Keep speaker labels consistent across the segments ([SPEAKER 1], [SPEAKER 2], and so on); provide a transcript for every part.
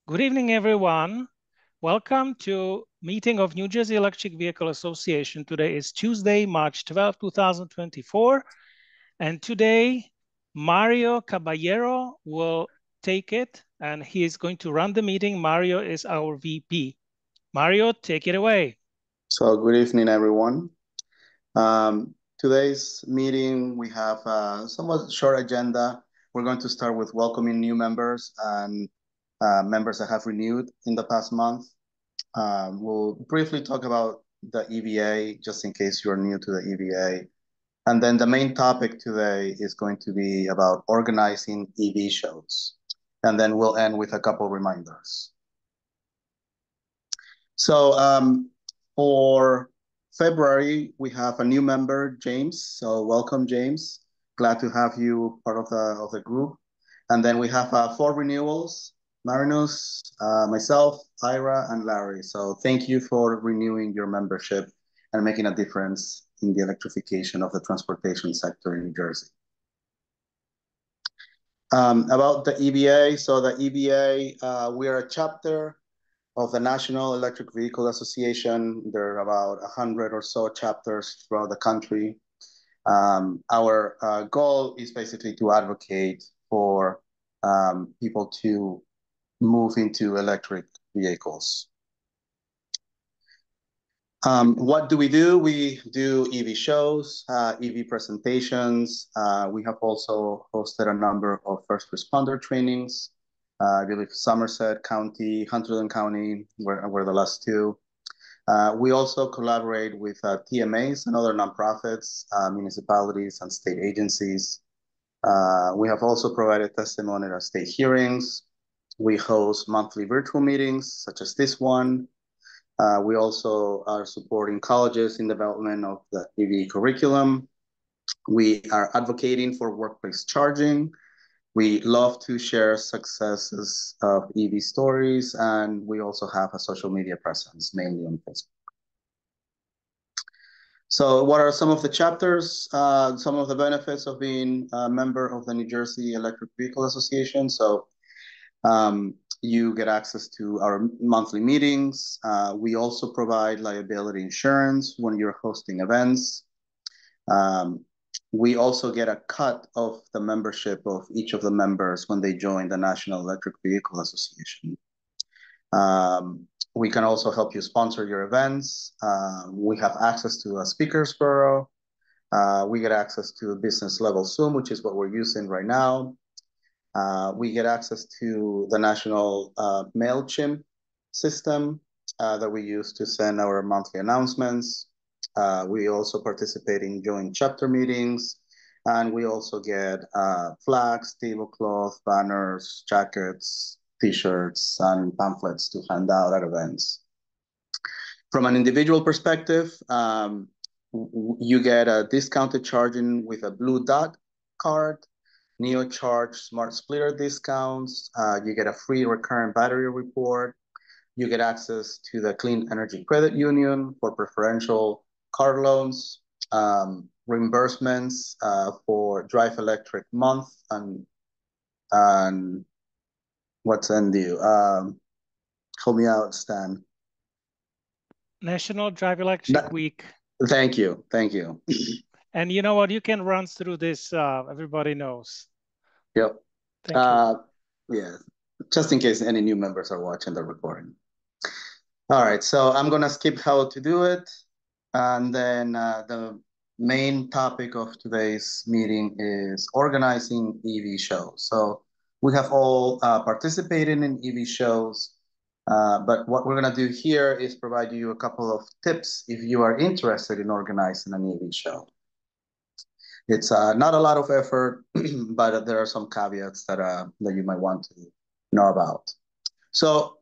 [SPEAKER 1] Good evening, everyone. Welcome to meeting of New Jersey Electric Vehicle Association. Today is Tuesday, March 12, 2024. And today, Mario Caballero will take it and he is going to run the meeting. Mario is our VP. Mario, take it away.
[SPEAKER 2] So good evening, everyone. Today's meeting, we have a somewhat short agenda. We're going to start with welcoming new members and members that have renewed in the past month. We'll briefly talk about the EVA, just in case you're new to the EVA. And then the main topic today is going to be about organizing EV shows. And then we'll end with a couple reminders. So for February, we have a new member, James. So welcome, James. Glad to have you part of the group. And then we have 4 renewals, Marinus, myself, Ira, and Larry. So thank you for renewing your membership and making a difference in the electrification of the transportation sector in New Jersey. About the EVA, so the EVA, we are a chapter of the National Electric Vehicle Association. There are about 100 or so chapters throughout the country. Our goal is basically to advocate for people to move into electric vehicles. What do? We do EV shows, EV presentations. We have also hosted a number of first responder trainings. I believe Somerset County, Hunterdon County were the last 2. We also collaborate with TMAs and other nonprofits, municipalities, and state agencies. We have also provided testimony at state hearings. We host monthly virtual meetings, such as this one. We also are supporting colleges in development of the EV curriculum. We are advocating for workplace charging. We love to share successes of EV stories, and we also have a social media presence, mainly on Facebook. So what are some of the chapters, some of the benefits of being a member of the New Jersey Electric Vehicle Association? So you get access to our monthly meetings. We also provide liability insurance when you're hosting events. We also get a cut of the membership of each of the members when they join the National Electric Vehicle Association. We can also help you sponsor your events. We have access to a speakers bureau. We get access to business level Zoom, which is what we're using right now. We get access to the national MailChimp system that we use to send our monthly announcements. We also participate in joint chapter meetings, and we also get flags, tablecloth, banners, jackets, T-shirts, and pamphlets to hand out at events. From an individual perspective, you get a discounted charging with a Blue Dot card, NeoCharge Smart Splitter discounts. You get a free recurrent battery report. You get access to the Clean Energy Credit Union for preferential car loans, reimbursements for Drive Electric Month, and what's NDU? Help me out, Stan.
[SPEAKER 1] National Drive Electric Week.
[SPEAKER 2] Thank you. Thank you.
[SPEAKER 1] And you know what? You can run through this. Everybody knows.
[SPEAKER 2] Yep.
[SPEAKER 1] Thank you.
[SPEAKER 2] Yeah. Just in case any new members are watching the recording. All right. So I'm going to skip how to do it. And then the main topic of today's meeting is organizing EV shows. So we have all participated in EV shows. But what we're going to do here is provide you a couple of tips if you are interested in organizing an EV show. It's not a lot of effort, but there are some caveats that you might want to know about. So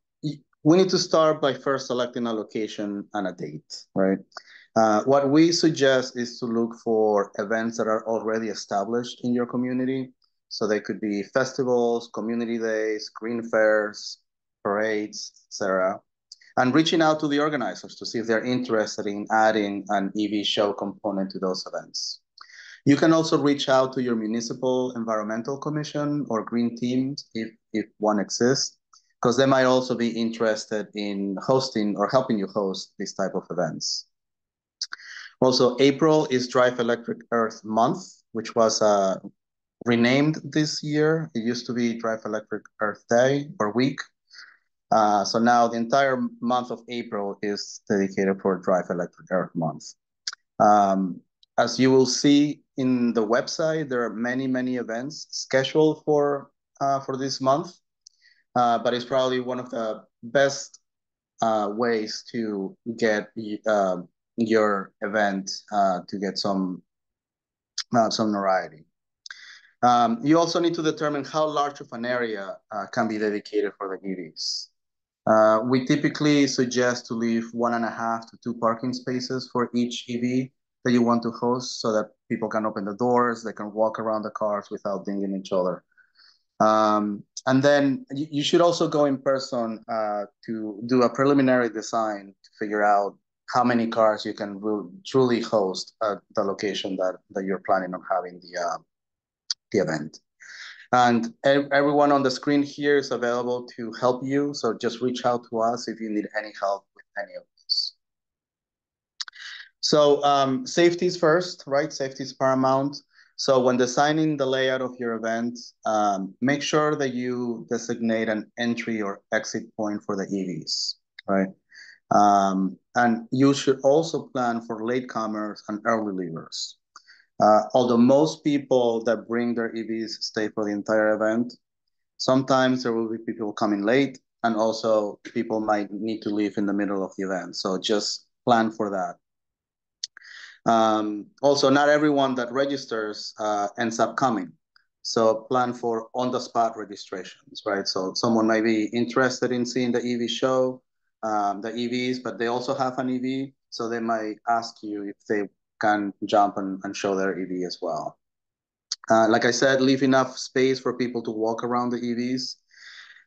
[SPEAKER 2] we need to start by first selecting a location and a date, right? What we suggest is to look for events that are already established in your community. So they could be festivals, community days, green fairs, parades, etc. And reaching out to the organizers to see if they're interested in adding an EV show component to those events. You can also reach out to your municipal environmental commission or green teams if one exists. because they might also be interested in hosting or helping you host these type of events. Also, April is Drive Electric Earth Month, which was renamed this year. It used to be Drive Electric Earth Day or Week. So now the entire month of April is dedicated for Drive Electric Earth Month. As you will see in the website, there are many, many events scheduled for this month, but it's probably one of the best ways to get your event to get some notoriety. You also need to determine how large of an area can be dedicated for the EVs. We typically suggest to leave 1.5 to 2 parking spaces for each EV that you want to host so that people can open the doors, they can walk around the cars without dinging each other. And then you should also go in person to do a preliminary design to figure out how many cars you can truly host at the location that you're planning on having the event. And everyone on the screen here is available to help you. So just reach out to us if you need any help with any of this. So safety is first, right? Safety is paramount. So when designing the layout of your event, make sure that you designate an entry or exit point for the EVs, right? And you should also plan for latecomers and early leavers. Although most people that bring their EVs stay for the entire event, sometimes there will be people coming late, and also people might need to leave in the middle of the event. So just plan for that. Also, not everyone that registers ends up coming. So plan for on-the-spot registrations, right? So someone might be interested in seeing the EV show, the EVs, but they also have an EV. So they might ask you if they can jump and show their EV as well. Like I said, leave enough space for people to walk around the EVs.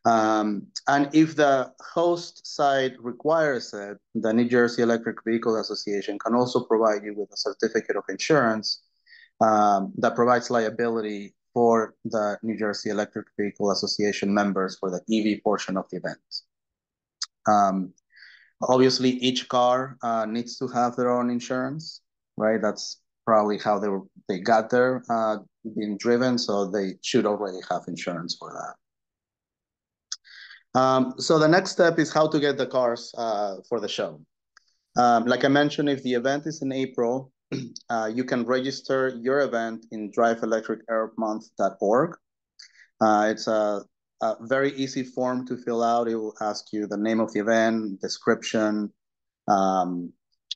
[SPEAKER 2] And if the host site requires it, the New Jersey Electric Vehicle Association can also provide you with a certificate of insurance that provides liability for the New Jersey Electric Vehicle Association members for the EV portion of the event. Obviously, each car needs to have their own insurance, right? That's probably how they got there being driven, so they should already have insurance for that. So the next step is how to get the cars for the show. Like I mentioned, if the event is in April, you can register your event in driveelectricearthmonth.org. It's a very easy form to fill out. It will ask you the name of the event, description,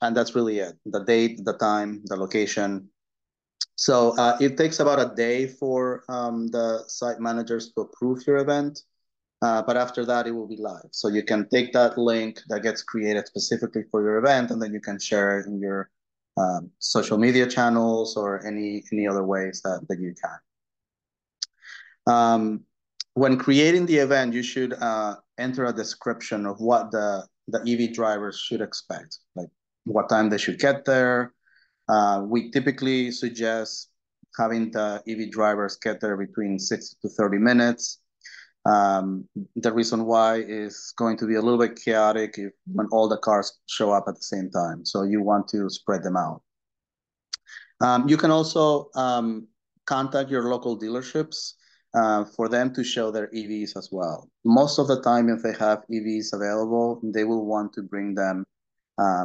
[SPEAKER 2] and that's really it. The date, the time, the location. So it takes about a day for the site managers to approve your event. But after that, it will be live. So you can take that link that gets created specifically for your event, and then you can share it in your social media channels or any other ways that you can. When creating the event, you should enter a description of what the EV drivers should expect, like what time they should get there. We typically suggest having the EV drivers get there between 60 to 30 minutes. The reason why is going to be a little bit chaotic when all the cars show up at the same time. So you want to spread them out. You can also contact your local dealerships for them to show their EVs as well. Most of the time, if they have EVs available, they will want to bring them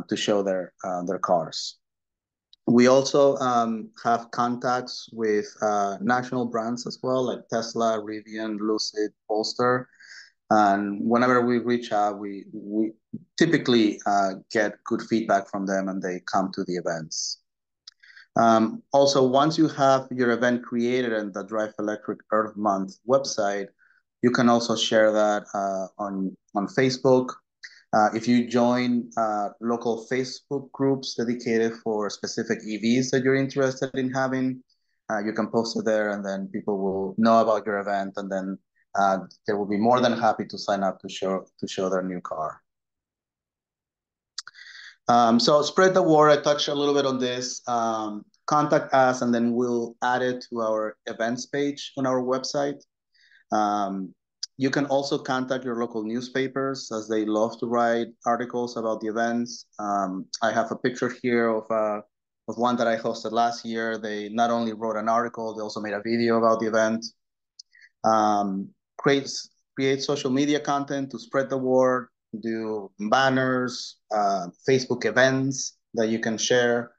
[SPEAKER 2] to show their cars. We also have contacts with national brands as well, like Tesla, Rivian, Lucid, Polestar. And whenever we reach out, we typically get good feedback from them, and they come to the events. Also, once you have your event created in the Drive Electric Earth Month website, you can also share that on Facebook. If you join local Facebook groups dedicated for specific EVs that you're interested in having, you can post it there, and then people will know about your event, and then they will be more than happy to sign up to show their new car. So spread the word. I touched a little bit on this. Contact us, and then we'll add it to our events page on our website. You can also contact your local newspapers, as they love to write articles about the events. I have a picture here of one that I hosted last year. They not only wrote an article, they also made a video about the event. Um, create social media content to spread the word, do banners, Facebook events that you can share.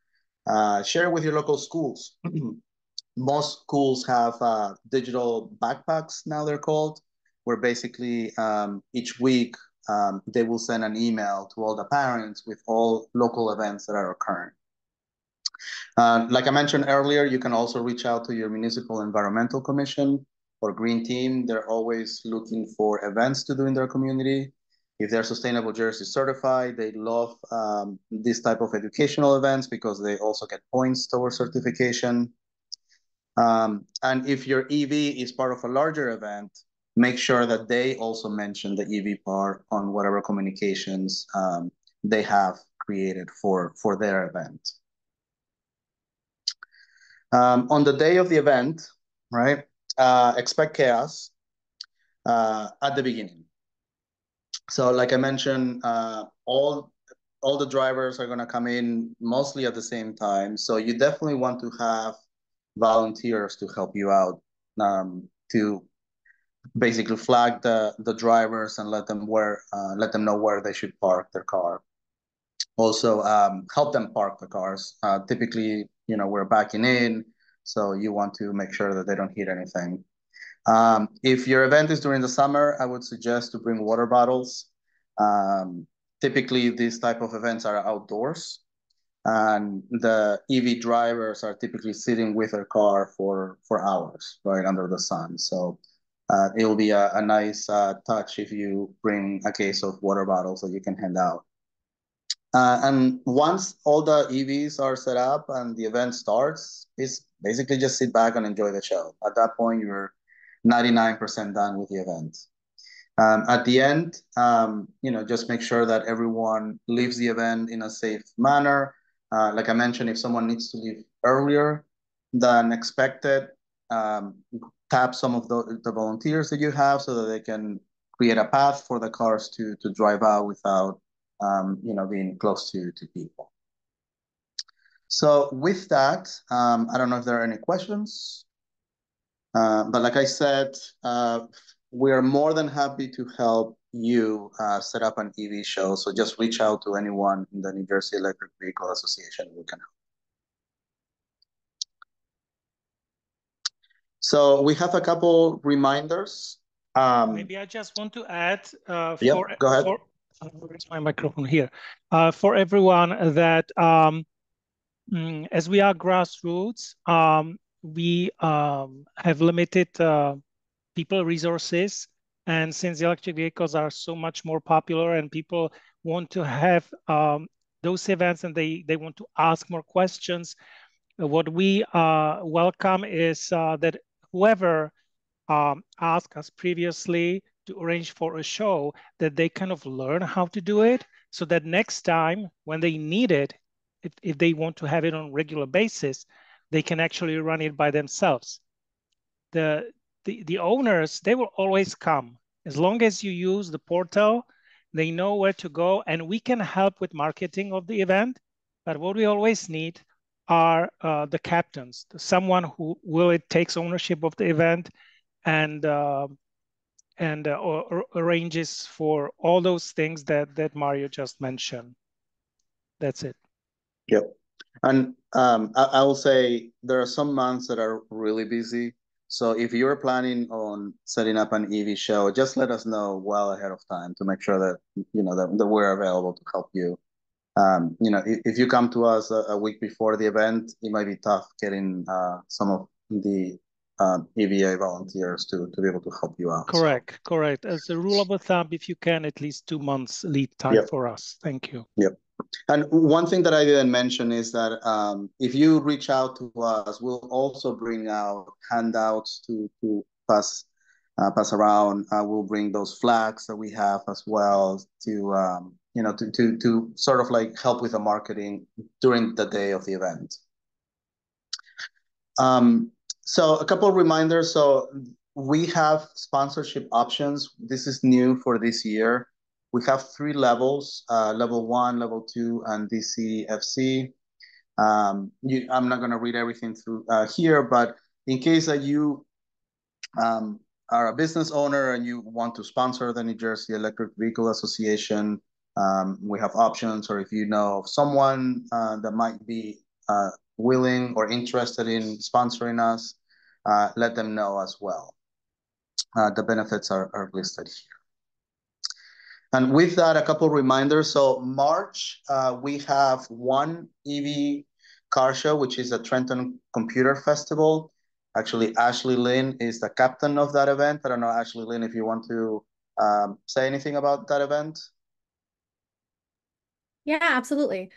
[SPEAKER 2] Share with your local schools. Most schools have digital backpacks, now they're called, where basically each week they will send an email to all the parents with all local events that are occurring. Like I mentioned earlier, you can also reach out to your municipal environmental commission or green team. They're always looking for events to do in their community. If they're Sustainable Jersey certified, they love this type of educational events because they also get points towards certification. And if your EV is part of a larger event, make sure that they also mention the EV part on whatever communications they have created for their event. On the day of the event, right, expect chaos at the beginning. So like I mentioned, all the drivers are going to come in mostly at the same time. So you definitely want to have volunteers to help you out, to basically flag the drivers and let them know where they should park their car. Also, help them park the cars. Typically, we're backing in, so you want to make sure that they don't hit anything. If your event is during the summer, I would suggest to bring water bottles. Typically, these type of events are outdoors, and the EV drivers are typically sitting with their car for hours, right, under the sun. So it will be a nice touch if you bring a case of water bottles that you can hand out. And once all the EVs are set up and the event starts, it's basically just sit back and enjoy the show. At that point, you're 99% done with the event. At the end, just make sure that everyone leaves the event in a safe manner. Like I mentioned, if someone needs to leave earlier than expected, tap some of the volunteers that you have so that they can create a path for the cars to drive out without being close to people. So with that, I don't know if there are any questions, but like I said, we are more than happy to help you set up an EV show. So just reach out to anyone in the New Jersey Electric Vehicle Association. We can help. So we have a couple reminders.
[SPEAKER 1] Maybe I just want to add
[SPEAKER 2] go ahead.
[SPEAKER 1] Where's my microphone here? For everyone that as we are grassroots, we have limited people resources. And since electric vehicles are so much more popular and people want to have those events and they want to ask more questions, what we welcome is that whoever asked us previously to arrange for a show, that they kind of learn how to do it so that next time when they need it, if they want to have it on a regular basis, they can actually run it by themselves. The owners, they will always come. As long as you use the portal, they know where to go, and we can help with marketing of the event. But what we always need are the captains, someone who takes ownership of the event and arranges for all those things that Mario just mentioned. That's it.
[SPEAKER 2] Yep. And I will say there are some months that are really busy. So if you're planning on setting up an EV show, just let us know well ahead of time to make sure that that we're available to help you. If you come to us a week before the event, it might be tough getting some of the EVA volunteers to be able to help you out.
[SPEAKER 1] Correct. As a rule of thumb, if you can, at least 2 months lead time for us. Thank you.
[SPEAKER 2] Yep. And one thing that I didn't mention is that if you reach out to us, we'll also bring out handouts to pass around. We'll bring those flags that we have as well to sort of like help with the marketing during the day of the event. So a couple of reminders. So we have sponsorship options. This is new for this year. We have 3 levels, level 1, level 2, and DCFC. I'm not going to read everything through here, but in case that you are a business owner and you want to sponsor the New Jersey Electric Vehicle Association, we have options. Or if you know of someone that might be willing or interested in sponsoring us, let them know as well. The benefits are listed here. And with that, a couple reminders. So March, we have one EV car show, which is the Trenton Computer Festival. Actually, Ashley Lynn is the captain of that event. I don't know, Ashley Lynn, if you want to say anything about that event.
[SPEAKER 3] Yeah, absolutely.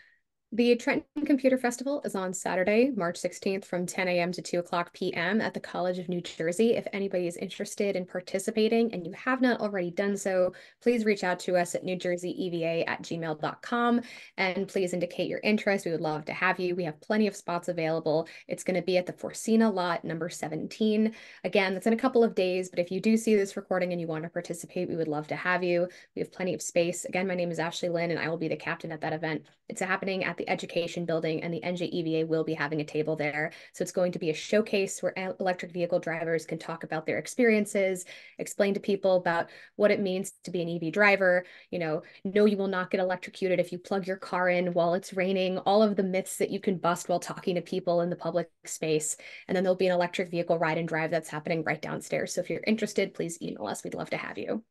[SPEAKER 3] The Trenton Computer Festival is on Saturday, March 16th from 10 a.m. to 2:00 p.m. at the College of New Jersey. If anybody is interested in participating and you have not already done so, please reach out to us at newjerseyeva@gmail.com and please indicate your interest. We would love to have you. We have plenty of spots available. It's going to be at the Forcina lot number 17. Again, that's in a couple of days, but if you do see this recording and you want to participate, we would love to have you. We have plenty of space. Again, my name is Ashley Lynn and I will be the captain at that event. It's happening at the Education Building, and the NJEVA will be having a table there. So it's going to be a showcase where electric vehicle drivers can talk about their experiences, explain to people about what it means to be an EV driver. No, you will not get electrocuted if you plug your car in while it's raining, all of the myths that you can bust while talking to people in the public space. And then there'll be an electric vehicle ride and drive that's happening right downstairs. So if you're interested, please email us. We'd love to have you.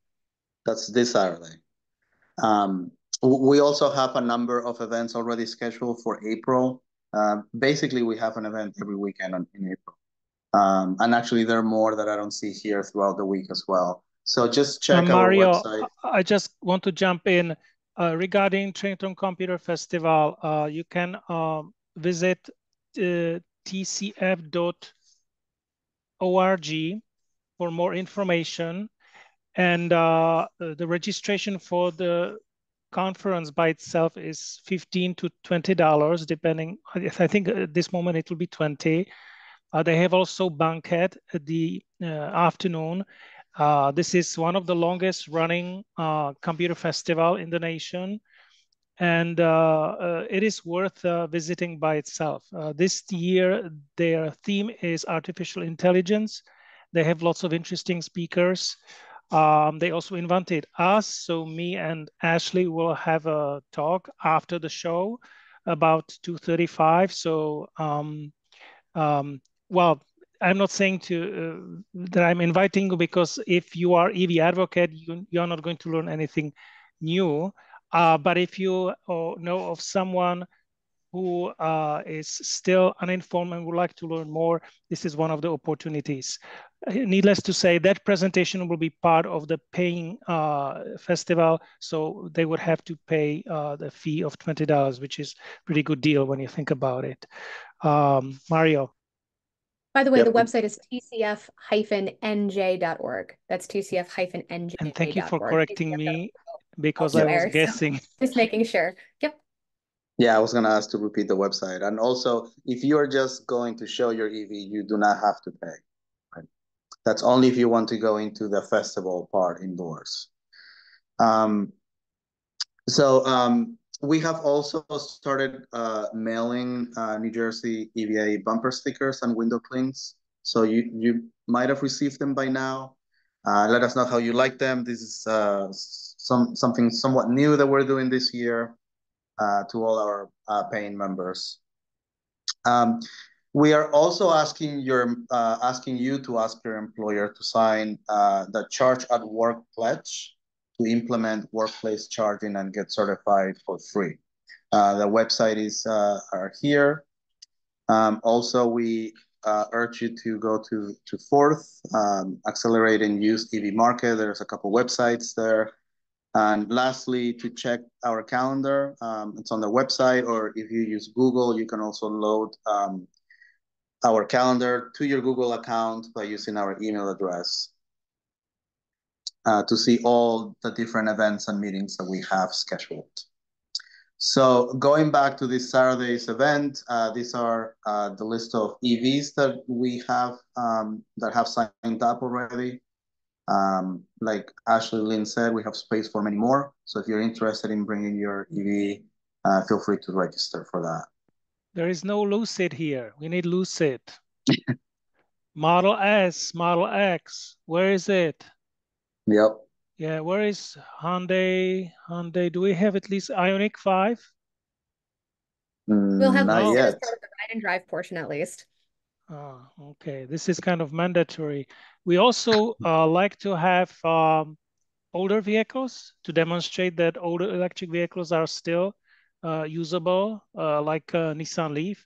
[SPEAKER 2] That's this Saturday. We also have a number of events already scheduled for April. Basically, we have an event every weekend in April. And actually, there are more that I don't see here throughout the week as well. So just check
[SPEAKER 1] Mario,
[SPEAKER 2] our website.
[SPEAKER 1] I just want to jump in regarding Trenton Computer Festival. You can visit tcf.org for more information. And the registration for the conference by itself is $15 to $20, depending. I think at this moment it will be 20. They have also banquet at the afternoon. This is one of the longest running computer festival in the nation. And it is worth visiting by itself. This year, their theme is artificial intelligence. They have lots of interesting speakers. They also invited us, so me and Ashley will have a talk after the show about 2:35. So, well, I'm not saying that I'm inviting you because if you are EV advocate, you're not going to learn anything new. But if you know of someone who is still uninformed and would like to learn more, this is one of the opportunities. Needless to say, that presentation will be part of the paying festival, so they would have to pay the fee of $20, which is a pretty good deal when you think about it. Mario.
[SPEAKER 3] By the way, the website is tcf-nj.org. That's tcf-nj.org.
[SPEAKER 1] And thank you for correcting me because I was guessing.
[SPEAKER 3] Just making sure. Yep.
[SPEAKER 2] Yeah, I was going to ask to repeat the website. And also, if you're just going to show your EV, you do not have to pay. Right? That's only if you want to go into the festival part indoors. We have also started mailing New Jersey EVA bumper stickers and window clings. So you might have received them by now. Let us know how you like them. This is something somewhat new that we're doing this year to all our paying members. We are also asking you to ask your employer to sign the Charge at Work pledge to implement workplace charging and get certified for free. The website is here. Also, we urge you to go to Fourth, Accelerate and Use EV Market. There's a couple websites there. And lastly, to check our calendar, it's on the website, or if you use Google, you can also load our calendar to your Google account by using our email address to see all the different events and meetings that we have scheduled. So going back to this Saturday's event, these are the list of EVs that we have that have signed up already. Like Ashley Lynn said, we have space for many more. So if you're interested in bringing your EV, feel free to register for that.
[SPEAKER 1] There is no Lucid here. We need Lucid. Model S, Model X, where is it?
[SPEAKER 2] Yep.
[SPEAKER 1] Yeah, where is Hyundai? Hyundai, do we have at least Ioniq 5?
[SPEAKER 3] We'll have
[SPEAKER 2] Not
[SPEAKER 3] Lucid as
[SPEAKER 2] yet.
[SPEAKER 3] part of the ride and drive portion at least.
[SPEAKER 1] Oh, okay, this is kind of mandatory. We also like to have older vehicles to demonstrate that older electric vehicles are still usable, like Nissan Leaf.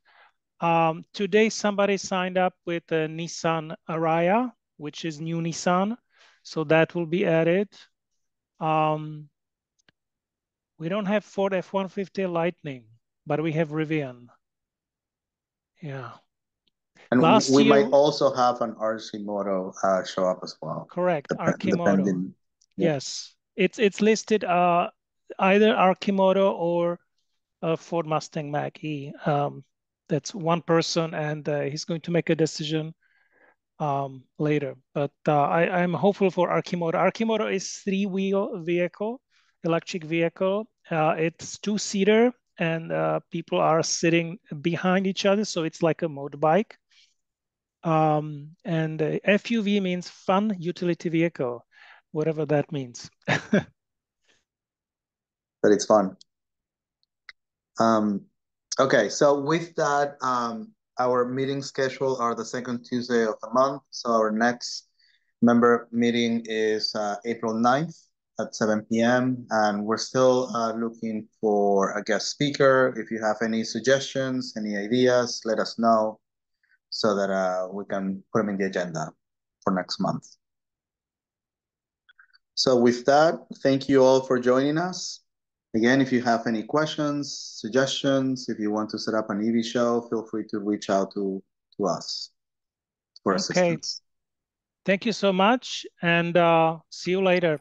[SPEAKER 1] Today, somebody signed up with a Nissan Ariya, which is new Nissan. So that will be added. We don't have Ford F-150 Lightning, but we have Rivian. Yeah.
[SPEAKER 2] And
[SPEAKER 1] Last
[SPEAKER 2] we
[SPEAKER 1] year,
[SPEAKER 2] might also have an Arcimoto show up as well.
[SPEAKER 1] correct, Arcimoto.
[SPEAKER 2] Depending. Yeah.
[SPEAKER 1] Yes, it's listed either Arcimoto or Ford Mustang Mach-E. That's one person, and he's going to make a decision later. But I'm hopeful for Arcimoto. Arcimoto is three-wheel vehicle, electric vehicle. It's two-seater, and people are sitting behind each other, so it's like a motorbike. And FUV means fun utility vehicle, whatever that means.
[SPEAKER 2] That it's fun. Okay, so with that, our meeting schedule are the second Tuesday of the month. So our next member meeting is April 9th at 7 p.m. And we're still looking for a guest speaker. If you have any suggestions, any ideas, let us know so that we can put them in the agenda for next month. So with that, thank you all for joining us. Again, if you have any questions, suggestions, if you want to set up an EV show, feel free to reach out to us for assistance.
[SPEAKER 1] Thank you so much, and see you later.